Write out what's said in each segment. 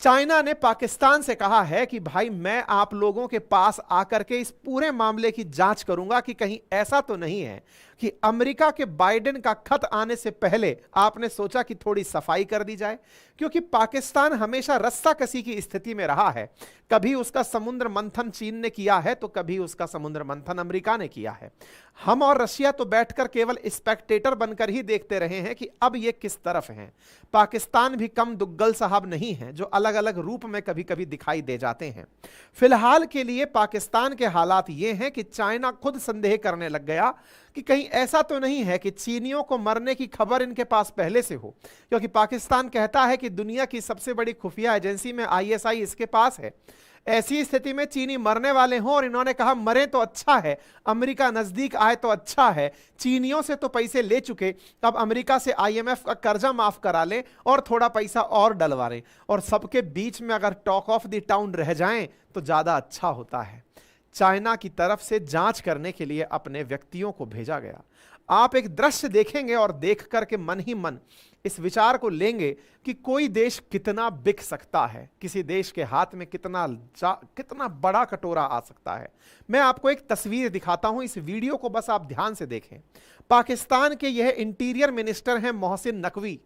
China ने पाकिस्तान से कहा है कि भाई मैं आप लोगों के पास आकर के इस पूरे मामले की जांच करूंगा कि कहीं ऐसा तो नहीं है कि अमेरिका के बाइडेन का खत आने से पहले आपने सोचा कि थोड़ी सफाई कर दी जाए, क्योंकि पाकिस्तान हमेशा रस्साकसी की स्थिति में रहा है। कभी उसका समुद्र मंथन चीन ने किया है तो कभी उसका समुद्र मंथन अमेरिका ने किया है। हम और रशिया तो बैठकर केवल स्पेक्टेटर बनकर ही देखते रहे हैं कि अब ये किस तरफ हैं। पाकिस्तान भी कम दुग्गल साहब नहीं है जो अलग अलग रूप में कभी कभी दिखाई दे जाते हैं। फिलहाल के लिए पाकिस्तान के हालात ये हैं कि चाइना खुद संदेह करने लग गया कि कहीं ऐसा तो नहीं है कि चीनियों को मरने की खबर इनके पास पहले से हो, क्योंकि पाकिस्तान कहता है कि दुनिया की सबसे बड़ी खुफिया एजेंसी में आईएसआई इसके पास है। ऐसी स्थिति में चीनी मरने वाले हों और इन्होंने कहा मरे तो अच्छा है, अमेरिका नजदीक आए तो अच्छा है, चीनियों से तो पैसे ले चुके, अब अमेरिका से आईएमएफ का कर्जा माफ करा ले और थोड़ा पैसा और डलवा लें, और सबके बीच में अगर टॉक ऑफ द टाउन रह जाएं तो ज्यादा अच्छा होता है। चाइना की तरफ से जांच करने के लिए अपने व्यक्तियों को भेजा गया। आप एक दृश्य देखेंगे और देख करके मन ही मन इस विचार को लेंगे कि कोई देश कितना बिक सकता है, किसी देश के हाथ में कितना बड़ा कटोरा आ सकता है। मैं आपको एक तस्वीर दिखाता हूं, इस वीडियो को बस आप ध्यान से देखें। पाकिस्तान के यह इंटीरियर मिनिस्टर हैं मोहसिन नकवी।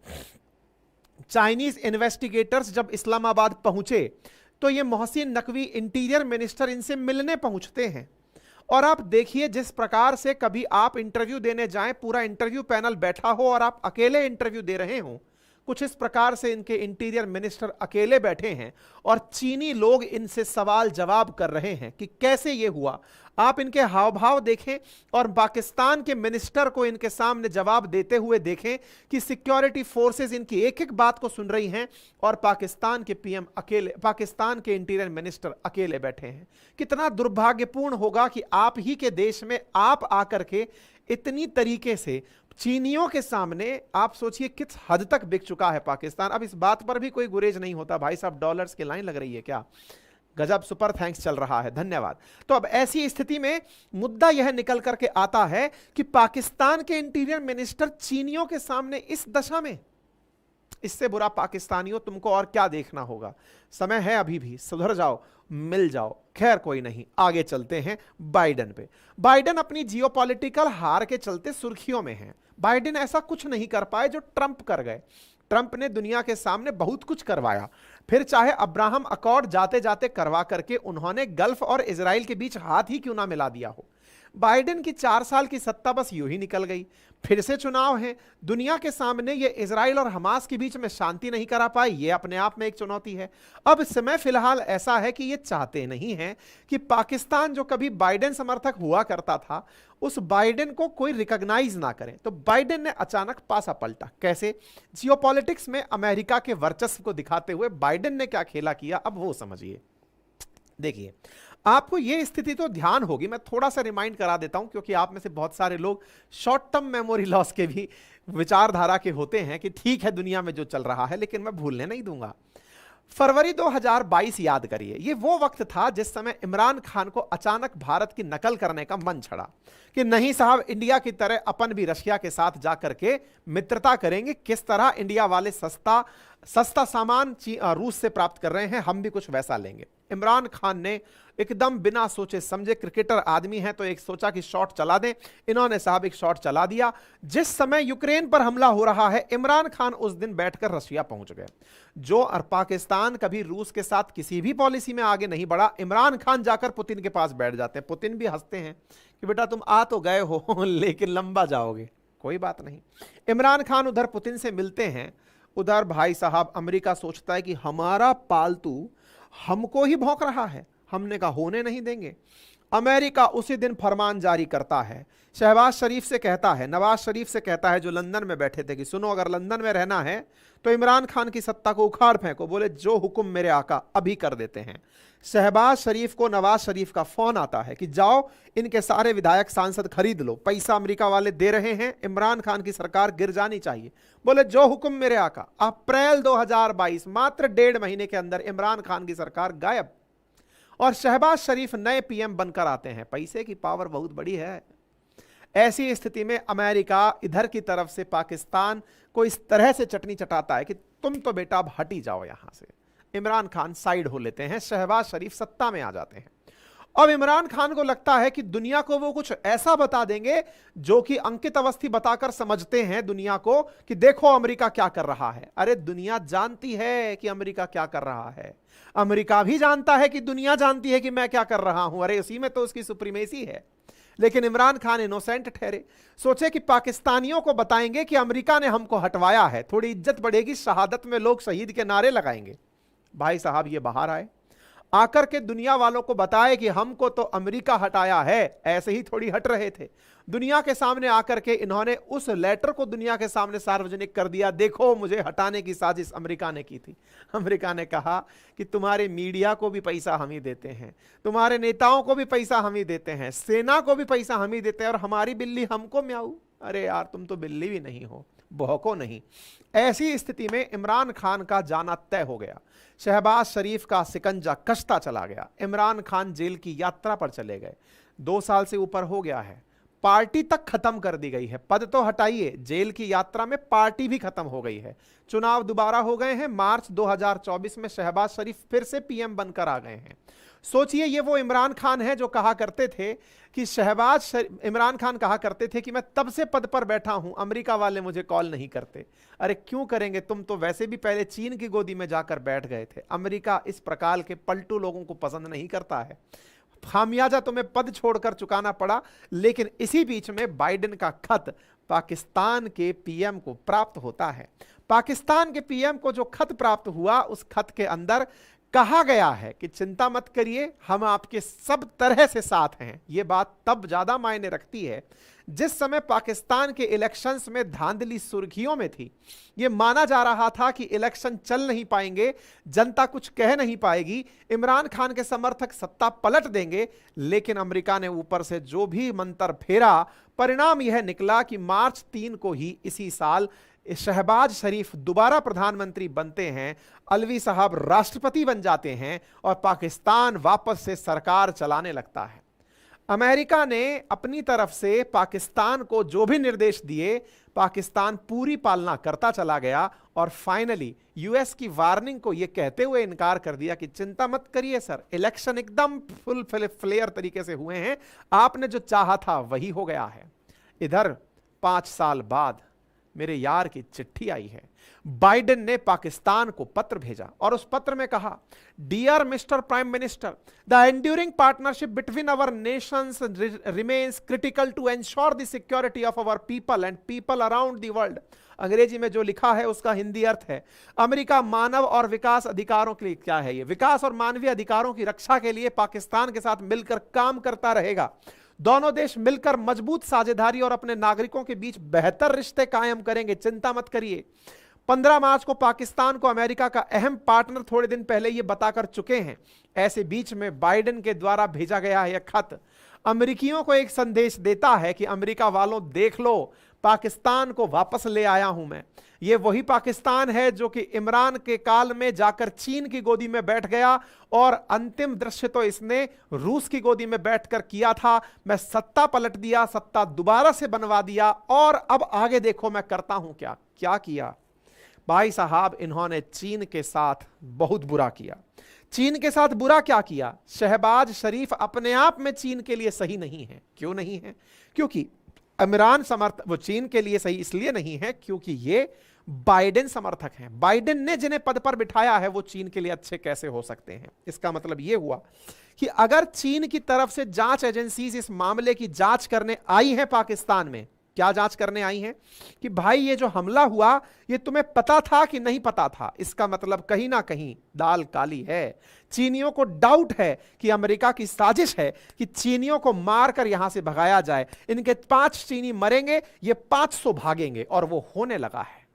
चाइनीज इन्वेस्टिगेटर्स जब इस्लामाबाद पहुंचे तो ये मोहसिन नकवी इंटीरियर मिनिस्टर इनसे मिलने पहुंचते हैं, और आप देखिए जिस प्रकार से कभी आप इंटरव्यू देने जाएं, पूरा इंटरव्यू पैनल बैठा हो और आप अकेले इंटरव्यू दे रहे हो, कुछ इस प्रकार से इनके इंटीरियर मिनिस्टर अकेले बैठे हैं और चीनी लोग इनसे सवाल जवाब कर रहे हैं कि कैसे ये हुआ। आप इनके हाव भाव देखें और पाकिस्तान के मिनिस्टर को इनके सामने जवाब देते हुए देखें कि सिक्योरिटी फोर्सेस इनकी एक एक बात को सुन रही हैं और पाकिस्तान के पीएम अकेले, पाकिस्तान के इंटीरियर मिनिस्टर अकेले बैठे हैं। कितना दुर्भाग्यपूर्ण होगा कि आप ही के देश में आप आकर के इतनी तरीके से चीनियों के सामने, आप सोचिए किस हद तक बिक चुका है पाकिस्तान। अब इस बात पर भी कोई गुरेज नहीं होता, भाई साहब डॉलर्स की लाइन लग रही है क्या? गजब, सुपर थैंक्स चल रहा है, धन्यवाद। तो अब ऐसी स्थिति में मुद्दा यह निकल करके आता है कि पाकिस्तान के इंटीरियर मिनिस्टर चीनियों के सामने इस दशा में, इससे बुरा पाकिस्तानियों तुमको और क्या देखना होगा। समय है अभी भी, सुधर जाओ, मिल जाओ। खैर कोई नहीं, आगे चलते हैं बाइडेन पे। बाइडेन अपनी जियोपॉलिटिकल हार के चलते सुर्खियों में है। बाइडेन ऐसा कुछ नहीं कर पाए जो ट्रंप कर गए। ट्रंप ने दुनिया के सामने बहुत कुछ करवाया, फिर चाहे अब्राहम अकॉर्ड जाते जाते करवा करके उन्होंने गल्फ और इजराइल के बीच हाथ ही क्यों ना मिला दिया हो। बाइडेन की 4 साल की सत्ता बस यूं ही निकल गई। फिर से चुनाव है, दुनिया के सामने ये इजराइल और हमास के बीच में शांति नहीं करा पाए, ये अपने आप में एक चुनौती है। अब समय फिलहाल ऐसा है कि ये चाहते नहीं हैं कि पाकिस्तान जो कभी बाइडेन समर्थक हुआ करता था उस बाइडेन को कोई रिकॉग्नाइज ना करे। तो बाइडेन ने अचानक पासा पलटा। कैसे? जियोपॉलिटिक्स में अमेरिका के वर्चस्व को दिखाते हुए बाइडेन ने क्या खेला किया, अब वो समझिए। देखिए, आपको यह स्थिति तो ध्यान होगी, मैं थोड़ा सा रिमाइंड करा देता हूं क्योंकि आप में से बहुत सारे लोग शॉर्ट टर्म मेमोरी लॉस के भी विचारधारा के होते हैं कि ठीक है दुनिया में जो चल रहा है, लेकिन मैं भूलने नहीं दूंगा। फरवरी 2022 याद करिए, यह वो वक्त था जिस समय इमरान खान को अचानक भारत की नकल करने का मन छड़ा कि नहीं साहब, इंडिया की तरह अपन भी रशिया के साथ जाकर के मित्रता करेंगे। किस तरह इंडिया वाले सस्ता सामान रूस से प्राप्त कर रहे हैं, हम भी कुछ वैसा लेंगे। इमरान खान ने एकदम बिना सोचे समझे, क्रिकेटर आदमी है तो एक सोचा कि शॉट चला दें, इन्होंने साहब एक शॉट चला दिया। जिस समय यूक्रेन पर हमला हो रहा है, इमरान खान उस दिन बैठकर रशिया पहुंच गए। जो और पाकिस्तान कभी रूस के साथ किसी भी पॉलिसी में आगे नहीं बढ़ा, इमरान खान जाकर पुतिन के पास बैठ जाते हैं। पुतिन भी हंसते हैं कि बेटा तुम आ तो गए हो लेकिन लंबा जाओगे, कोई बात नहीं। इमरान खान उधर पुतिन से मिलते हैं, उधर भाई साहब अमेरिका सोचता है कि हमारा पालतू हमको ही भौंक रहा है, हमने कहा होने नहीं देंगे। अमेरिका उसी दिन फरमान जारी करता है, शहबाज शरीफ से कहता है, नवाज शरीफ से कहता है जो लंदन में बैठे थे कि सुनो अगर लंदन में रहना है तो इमरान खान की सत्ता को उखाड़ फेंको। बोले जो हुक्म मेरे आका, अभी कर देते हैं। शहबाज शरीफ को नवाज शरीफ का फोन आता है कि जाओ इनके सारे विधायक सांसद खरीद लो, पैसा अमेरिका वाले दे रहे हैं, इमरान खान की सरकार गिर जानी चाहिए। बोले जो हुक्म मेरे आका। अप्रैल 2022, मात्र 1.5 महीने के अंदर इमरान खान की सरकार गायब और शहबाज शरीफ नए पीएम बनकर आते हैं। पैसे की पावर बहुत बड़ी है। ऐसी स्थिति में अमेरिका इधर की तरफ से पाकिस्तान को इस तरह से चटनी चटाता है कि तुम तो बेटा अब हट ही जाओ यहां से, इमरान खान साइड हो लेते हैं, शहबाज शरीफ सत्ता में आ जाते हैं। अब इमरान खान को लगता है कि दुनिया को वो कुछ ऐसा बता देंगे जो कि अंकित अवस्थी बताकर समझते हैं दुनिया को कि देखो अमेरिका क्या कर रहा है। अरे दुनिया जानती है कि अमेरिका क्या कर रहा है, अमेरिका भी जानता है कि दुनिया जानती है कि मैं क्या कर रहा हूं, अरे उसी में तो उसकी सुप्रीमेसी है। लेकिन इमरान खान इनोसेंट ठहरे, सोचे कि पाकिस्तानियों को बताएंगे कि अमेरिका ने हमको हटवाया है, थोड़ी इज्जत बढ़ेगी, शहादत में लोग शहीद के नारे लगाएंगे। भाई साहब ये बाहर आए, आकर के दुनिया वालों को बताए कि हमको तो अमेरिका हटाया है, ऐसे ही थोड़ी हट रहे थे। दुनिया के सामने आकर के इन्होंने उस लेटर को दुनिया के सामने सार्वजनिक कर दिया, देखो मुझे हटाने की साजिश अमेरिका ने की थी। अमेरिका ने कहा कि तुम्हारे मीडिया को भी पैसा हम ही देते हैं, तुम्हारे नेताओं को भी पैसा हम ही देते हैं, सेना को भी पैसा हम ही देते हैं, और हमारी बिल्ली हमको म्याऊ। अरे यार तुम तो बिल्ली भी नहीं हो, भौंको नहीं। ऐसी स्थिति में इमरान खान का जाना तय हो गया, शहबाज शरीफ का शिकंजा कसता चला गया, इमरान खान जेल की यात्रा पर चले गए। 2 साल से ऊपर हो गया है, पार्टी तक खत्म कर दी गई है, पद तो हटाइए, जेल की यात्रा में पार्टी भी खत्म हो गई है। चुनाव दोबारा हो गए हैं, मार्च 2024 में शहबाज शरीफ फिर से पीएम बनकर आ गए हैं। सोचिए ये वो इमरान खान है जो कहा करते थे कि इमरान खान कहा करते थे कि मैं तब से पद पर बैठा हूं, अमेरिका वाले मुझे कॉल नहीं करते। अरे क्यों करेंगे, तुम तो वैसे भी पहले चीन की गोदी में जाकर बैठ गए थे। अमेरिका इस प्रकार के पलटू लोगों को पसंद नहीं करता है, खामियाजा तुम्हें पद छोड़कर चुकाना पड़ा। लेकिन इसी बीच में बाइडेन का खत पाकिस्तान के पीएम को प्राप्त होता है। पाकिस्तान के पीएम को जो खत प्राप्त हुआ, उस खत के अंदर कहा गया है कि चिंता मत करिए, हम आपके सब तरह से साथ हैं। यह बात तब ज्यादा मायने रखती है जिस समय पाकिस्तान के इलेक्शंस में धांधली सुर्खियों में थी। यह माना जा रहा था कि इलेक्शन चल नहीं पाएंगे, जनता कुछ कह नहीं पाएगी, इमरान खान के समर्थक सत्ता पलट देंगे। लेकिन अमेरिका ने ऊपर से जो भी मंत्र फेरा, परिणाम यह निकला कि मार्च 3 को ही इसी साल शहबाज शरीफ दोबारा प्रधानमंत्री बनते हैं, अलवी साहब राष्ट्रपति बन जाते हैं और पाकिस्तान वापस से सरकार चलाने लगता है। अमेरिका ने अपनी तरफ से पाकिस्तान को जो भी निर्देश दिए, पाकिस्तान पूरी पालना करता चला गया और फाइनली यूएस की वार्निंग को यह कहते हुए इनकार कर दिया कि चिंता मत करिए सर, इलेक्शन एकदम फुल फ्लेयर तरीके से हुए हैं, आपने जो चाहा था वही हो गया है। इधर 5 साल बाद मेरे यार की चिट्ठी आई है। बाइडेन ने पाकिस्तान को पत्र भेजा और उस पत्र में कहा, dear mister prime minister, the enduring partnership between our nations remains critical to ensure the security of our people and people around the world. अंग्रेजी में जो लिखा है उसका हिंदी अर्थ है, अमेरिका मानव और विकास अधिकारों के लिए, क्या है ये, विकास और मानवीय अधिकारों की रक्षा के लिए पाकिस्तान के साथ मिलकर काम करता रहेगा। दोनों देश मिलकर मजबूत साझेदारी और अपने नागरिकों के बीच बेहतर रिश्ते कायम करेंगे, चिंता मत करिए। 15 मार्च को पाकिस्तान को अमेरिका का अहम पार्टनर थोड़े दिन पहले यह बताकर चुके हैं। ऐसे बीच में बाइडेन के द्वारा भेजा गया यह खत अमेरिकियों को एक संदेश देता है कि अमेरिका वालों देख लो, पाकिस्तान को वापस ले आया हूं मैं। ये वही पाकिस्तान है जो कि इमरान के काल में जाकर चीन की गोदी में बैठ गया और अंतिम दृश्य तो इसने रूस की गोदी में बैठकर किया था। मैं सत्ता पलट दिया, सत्ता दोबारा से बनवा दिया और अब आगे देखो मैं करता हूं क्या। क्या किया भाई साहब, इन्होंने चीन के साथ बहुत बुरा किया। चीन के साथ बुरा क्या किया? शहबाज शरीफ अपने आप में चीन के लिए सही नहीं है। क्यों नहीं है? क्योंकि इमरान समर्थक, वो चीन के लिए सही इसलिए नहीं है क्योंकि ये बाइडेन समर्थक हैं। बाइडेन ने जिन्हें पद पर बिठाया है वो चीन के लिए अच्छे कैसे हो सकते हैं? इसका मतलब यह हुआ कि अगर चीन की तरफ से जांच एजेंसीज इस मामले की जांच करने आई हैं पाकिस्तान में, क्या जांच करने आई हैं कि भाई ये जो हमला हुआ ये तुम्हें पता था कि नहीं पता था, इसका मतलब कहीं ना कहीं दाल काली है। चीनियों को डाउट है कि अमेरिका की साजिश है कि चीनियों को मारकर यहां से भगाया जाए। इनके 5 चीनी मरेंगे, ये 500 भागेंगे और वो होने लगा है।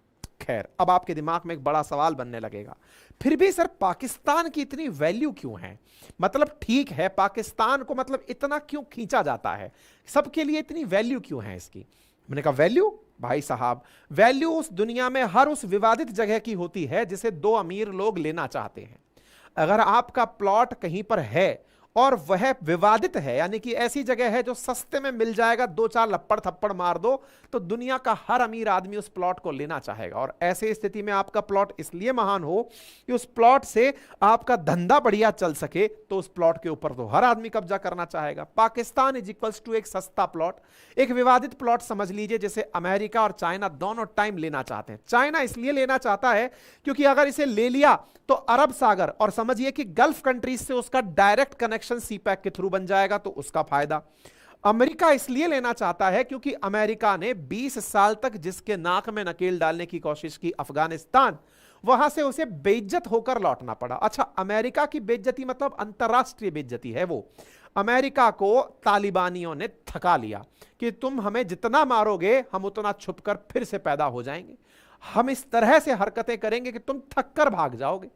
खैर, अब आपके दिमाग में एक बड़ा सवाल बनने लगेगा, फिर भी सर पाकिस्तान की इतनी वैल्यू क्यों है? मतलब ठीक है, पाकिस्तान को मतलब इतना क्यों खींचा जाता है, सबके लिए इतनी वैल्यू क्यों है इसकी? मैंने कहा वैल्यू, भाई साहब वैल्यू उस दुनिया में हर उस विवादित जगह की होती है जिसे 2 अमीर लोग लेना चाहते हैं। अगर आपका प्लॉट कहीं पर है और वह विवादित है, यानी कि ऐसी जगह है जो सस्ते में मिल जाएगा, दो चार लपड़ थप्पड़ मार दो तो दुनिया का हर अमीर आदमी उस प्लॉट को लेना चाहेगा। और ऐसे स्थिति में आपका प्लॉट इसलिए महान हो कि उस प्लॉट से आपका धंधा बढ़िया चल सके, तो उस प्लॉट के ऊपर तो हर आदमी कब्जा करना चाहेगा। पाकिस्तान इज इक्वल्स टू एक सस्ता प्लॉट, एक विवादित प्लॉट समझ लीजिए, जिसे अमेरिका और चाइना दोनों टाइम लेना चाहते हैं। चाइना इसलिए लेना चाहता है क्योंकि अगर इसे ले लिया तो अरब सागर और समझिए कि गल्फ कंट्रीज से उसका डायरेक्ट कनेक्शन सीपैक के थ्रू बन जाएगा, तो उसका फायदा। अमेरिका इसलिए लेना चाहता है क्योंकि अमेरिका ने 20 साल तक जिसके नाक में नकेल डालने की कोशिश की, अफगानिस्तान, वहां से उसे बेइज्जत होकर लौटना पड़ा। अच्छा, अमेरिका की बेइज्जती मतलब अंतरराष्ट्रीय बेइज्जती है वो। अमेरिका को तालिबानियों ने थका लिया कि तुम हमें जितना मारोगे हम उतना छुपकर फिर से पैदा हो जाएंगे, हम इस तरह से हरकतें करेंगे कि तुम थक कर भाग जाओगे।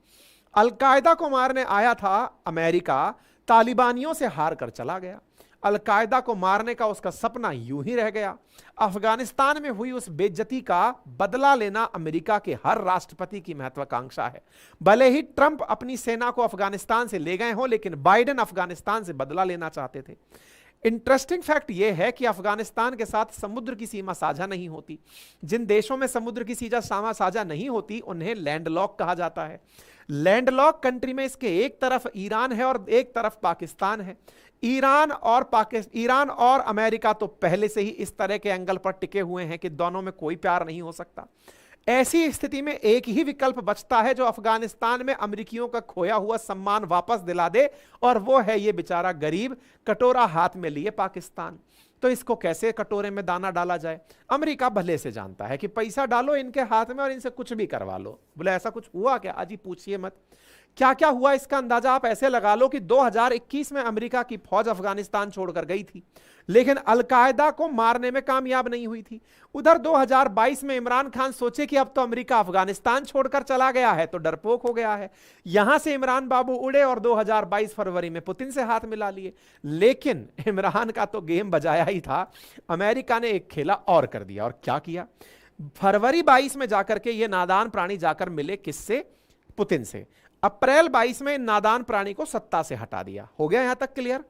अलकायदा को मारने आया था अमेरिका, तालिबानियों से हार कर चला गया। अलकायदा को मारने का उसका सपना यूं ही रह गया। अफगानिस्तान में हुई उस बेइज्जती का बदला लेना अमेरिका के हर राष्ट्रपति की महत्वाकांक्षा है। भले ही ट्रंप अपनी सेना को अफगानिस्तान से ले गए हों, लेकिन बाइडेन अफगानिस्तान से बदला लेना चाहते थे। इंटरेस्टिंग फैक्ट यह है कि अफगानिस्तान के साथ समुद्र की सीमा साझा नहीं होती। जिन देशों में समुद्र की सीमा साझा नहीं होती उन्हें लैंडलॉक कहा जाता है। लैंडलॉक कंट्री में इसके एक तरफ ईरान है और एक तरफ पाकिस्तान है। ईरान और अमेरिका तो पहले से ही इस तरह के एंगल पर टिके हुए हैं कि दोनों में कोई प्यार नहीं हो सकता। ऐसी स्थिति में एक ही विकल्प बचता है जो अफगानिस्तान में अमेरिकियों का खोया हुआ सम्मान वापस दिला दे, और वो है ये बेचारा गरीब कटोरा हाथ में लिए पाकिस्तान। तो इसको कैसे कटोरे में दाना डाला जाए? अमेरिका भले से जानता है कि पैसा डालो इनके हाथ में और इनसे कुछ भी करवा लो। बोले ऐसा कुछ हुआ क्या? अजी पूछिए मत। क्या क्या हुआ इसका अंदाजा आप ऐसे लगा लो कि 2021 में अमेरिका की फौज अफगानिस्तान छोड़कर गई थी, लेकिन अलकायदा को मारने में कामयाब नहीं हुई थी। उधर 2022 में इमरान खान सोचे कि अब तो अमेरिका अफगानिस्तान छोड़कर चला गया है तो डरपोक हो गया है, यहां से इमरान बाबू उड़े और 2022 फरवरी में पुतिन से हाथ मिला लिए। लेकिन इमरान का तो गेम बजाया ही था, अमेरिका ने एक खेला और कर दिया। और क्या किया? फरवरी 22 में जाकर के ये नादान प्राणी जाकर मिले किससे? पुतिन से। अप्रैल 22 में नादान प्राणी को सत्ता से हटा दिया। हो गया यहां तक क्लियर?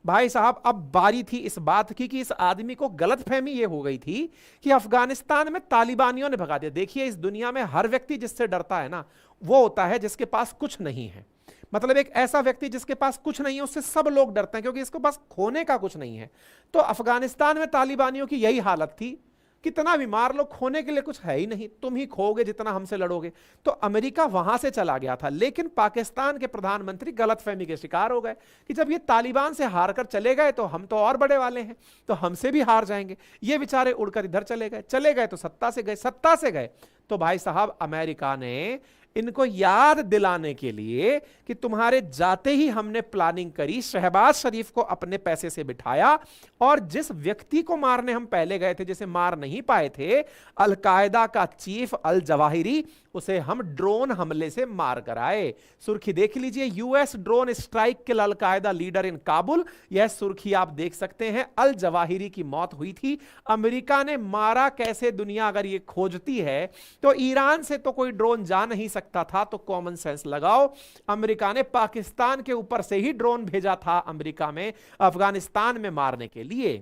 भाई साहब, अब बारी थी इस बात की कि इस आदमी को गलतफहमी यह हो गई थी कि अफगानिस्तान में तालिबानियों ने भगा दिया। देखिए, इस दुनिया में हर व्यक्ति जिससे डरता है ना, वो होता है जिसके पास कुछ नहीं है। मतलब एक ऐसा व्यक्ति जिसके पास कुछ नहीं है, उससे सब लोग डरते हैं क्योंकि इसके पास खोने का कुछ नहीं है। तो अफगानिस्तान में तालिबानियों की यही हालत थी, कितना भी मार लो, खोने के लिए कुछ है ही नहीं, तुम ही खोगे जितना हमसे लड़ोगे। तो अमेरिका वहां से चला गया था, लेकिन पाकिस्तान के प्रधानमंत्री गलतफहमी के शिकार हो गए कि जब ये तालिबान से हार कर चले गए तो हम तो और बड़े वाले हैं, तो हमसे भी हार जाएंगे। ये बेचारे उड़कर इधर चले गए तो सत्ता से गए तो भाई साहब अमेरिका ने इनको याद दिलाने के लिए कि तुम्हारे जाते ही हमने प्लानिंग करी, शहबाज शरीफ को अपने पैसे से बिठाया और जिस व्यक्ति को मारने हम पहले गए थे, जिसे मार नहीं पाए थे, अलकायदा का चीफ अल जवाहिरी, उसे हम ड्रोन हमले से मार कर आए। सुर्खी देख लीजिए, US drone strike kill al Qaeda leader in Kabul. यह सुर्खी आप देख सकते हैं। अल जवाहिरी की मौत हुई थी। अमेरिका ने मारा कैसे, दुनिया अगर ये खोजती है तो ईरान से तो कोई ड्रोन जा नहीं सकता था, तो कॉमन सेंस लगाओ। अमेरिका ने पाकिस्तान के ऊपर से ही ड्रोन भेजा था अमेरिका में अफगानिस्तान में मारने के लिए।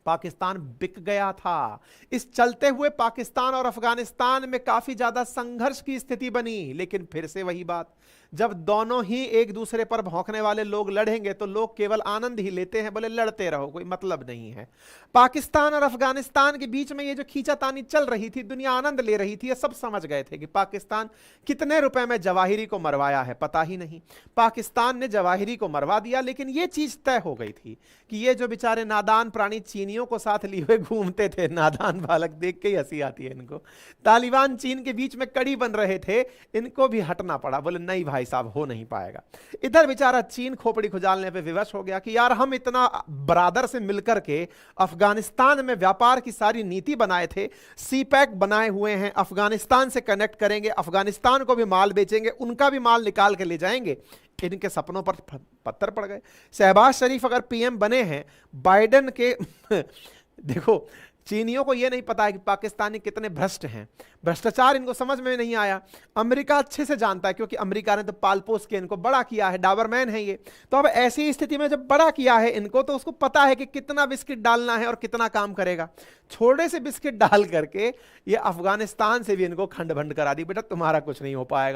पाकिस्तान बिक गया था। इस चलते हुए पाकिस्तान और अफगानिस्तान में काफी ज्यादा संघर्ष की स्थिति बनी। लेकिन फिर से वही बात, जब दोनों ही एक दूसरे पर भौंकने वाले लोग लड़ेंगे तो लोग केवल आनंद ही लेते हैं, बोले लड़ते रहो, कोई मतलब नहीं है। पाकिस्तान और अफगानिस्तान के बीच में ये जो खींचातानी चल रही थी, दुनिया आनंद ले रही थी, ये सब समझ गए थे कि पाकिस्तान कितने रुपए में जवाहिरी को मरवाया है पता ही नहीं। पाकिस्तान ने जवाहिरी को मरवा दिया, लेकिन ये चीज तय हो गई थी कि ये जो बेचारे नादान प्राणी चीनियों को साथ लिए हुए घूमते थे, नादान बालक, देख के ही हंसी आती है इनको, तालिबान चीन के बीच में कड़ी बन रहे थे, इनको भी हटना पड़ा। बोले नहीं भाई साहब, हो नहीं पाएगा। इधर बेचारा चीन खोपड़ी खुजालने पे विवश हो गया कि यार हम इतना बरादर से मिलकर के अफगानिस्तान में व्यापार की सारी नीति बनाए थे, सीपैक बनाए हुए हैं, अफगानिस्तान से कनेक्ट करेंगे, अफगानिस्तान को भी माल बेचेंगे, उनका भी माल निकाल के ले जाएंगे। इनके सपनों पर पत्थर पड़ गए। शहबाज शरीफ अगर पीएम बने हैं, बाइडेन के देखो चीनियों को यह नहीं पता है कि पाकिस्तानी कितने भ्रष्ट हैं, भ्रष्टाचार इनको समझ में नहीं आया। अमेरिका अच्छे से जानता है, क्योंकि अमेरिका ने तो पाल पोस के इनको बड़ा किया है, डाबरमैन है ये। तो अब ऐसी स्थिति में जब बड़ा किया है इनको, तो उसको पता है कि कितना बिस्किट डालना है और कितना काम करेगा। छोटे से बिस्किट डाल करके ये अफगानिस्तान से भी इनको खंड भंड करा दी, बेटा तुम्हारा कुछ नहीं हो पाएगा।